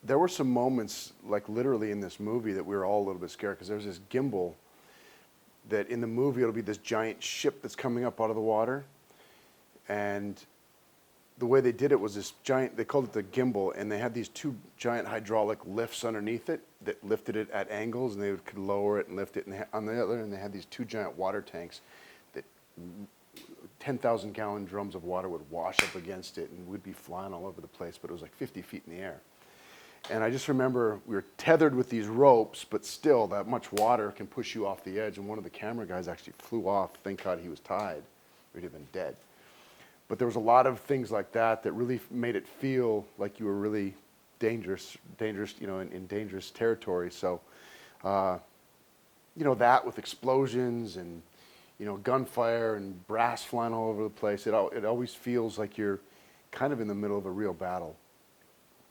There were some moments, like literally in this movie, that we were all a little bit scared because there's this gimbal that in the movie it'll be this giant ship that's coming up out of the water. And the way they did it was this giant, they called it the gimbal, and they had these two giant hydraulic lifts underneath it that lifted it at angles, and they could lower it and lift it. And on the other end, they had these two giant water tanks that 10,000 gallon drums of water would wash up against it, and we'd be flying all over the place, but it was like 50 feet in the air. And I just remember we were tethered with these ropes, but still that much water can push you off the edge. And one of the camera guys actually flew off. Thank God he was tied, or he'd have been dead. But there was a lot of things like that that really made it feel like you were really dangerous, you know, in dangerous territory. So, you know, that with explosions and, you know, gunfire and brass flying all over the place, it always feels like you're kind of in the middle of a real battle.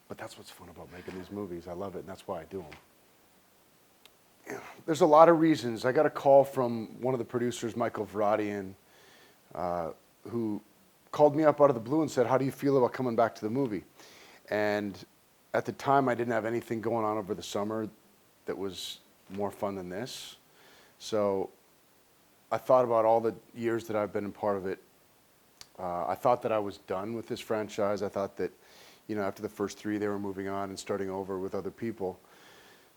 But that's what's fun about making these movies. I love it, and that's why I do them. There's a lot of reasons. I got a call from one of the producers, Michael Varadian, who called me up out of the blue and said, "How do you feel about coming back to the movie?" And at the time, I didn't have anything going on over the summer that was more fun than this. So I thought about all the years that I've been a part of it. I thought that I was done with this franchise. I thought that, you know, after the first 3, they were moving on and starting over with other people.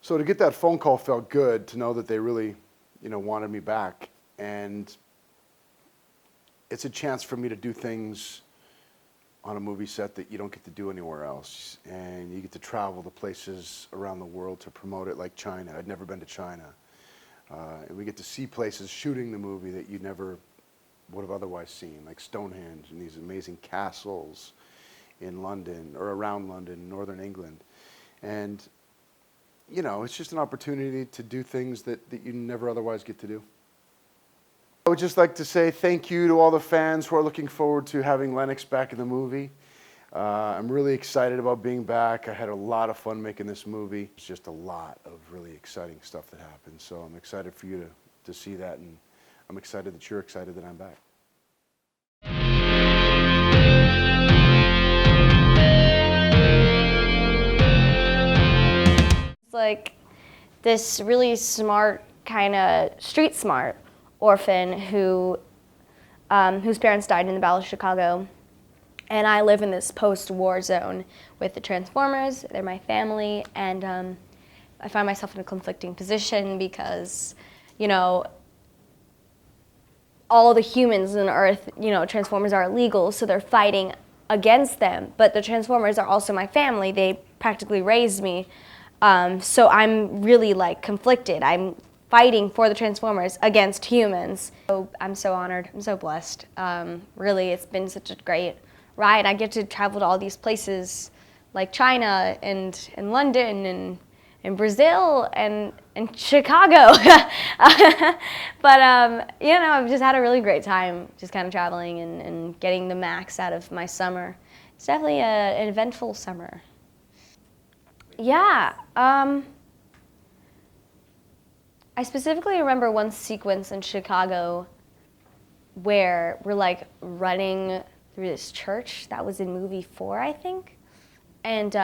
So to get that phone call felt good, to know that they really, you know, wanted me back. And it's a chance for me to do things on a movie set that you don't get to do anywhere else. And you get to travel to places around the world to promote it, like China. I'd never been to China. And we get to see places shooting the movie that you never would have otherwise seen, like Stonehenge and these amazing castles in London, or around London, northern England. And, you know, it's just an opportunity to do things that you never otherwise get to do. I would just like to say thank you to all the fans who are looking forward to having Lennox back in the movie. I'm really excited about being back. I had a lot of fun making this movie. It's just a lot of really exciting stuff that happened. So I'm excited for you to see that, and I'm excited that you're excited that I'm back. Like this really smart, kind of street smart orphan who whose parents died in the Battle of Chicago. And I live in this post-war zone with the Transformers. They're my family, and I find myself in a conflicting position because, you know, all the humans on Earth, you know, Transformers are illegal, so they're fighting against them. But the Transformers are also my family. They practically raised me. So I'm really like conflicted. I'm fighting for the Transformers against humans. So I'm so honored. I'm so blessed. Really, it's been such a great ride. I get to travel to all these places like China and London and Brazil and Chicago. But, you know, I've just had a really great time just kind of traveling and getting the max out of my summer. It's definitely an eventful summer. Yeah. I specifically remember one sequence in Chicago where we're like running through this church that was in movie 4, I think, and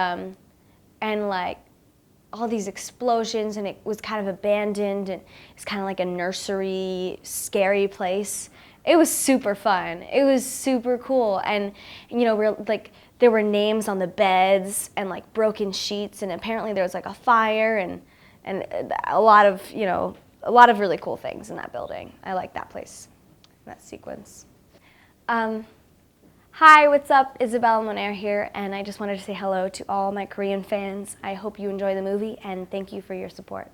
like all these explosions, and it was kind of abandoned, and it's kind of like a nursery, scary place. It was super fun. It was super cool, and you know, we're like, there were names on the beds and like broken sheets, and apparently there was like a fire and a lot of, you know, a lot of really cool things in that building. I like that place, that sequence. Hi, what's up? Isabela Moner here, and I just wanted to say hello to all my Korean fans. I hope you enjoy the movie, and thank you for your support.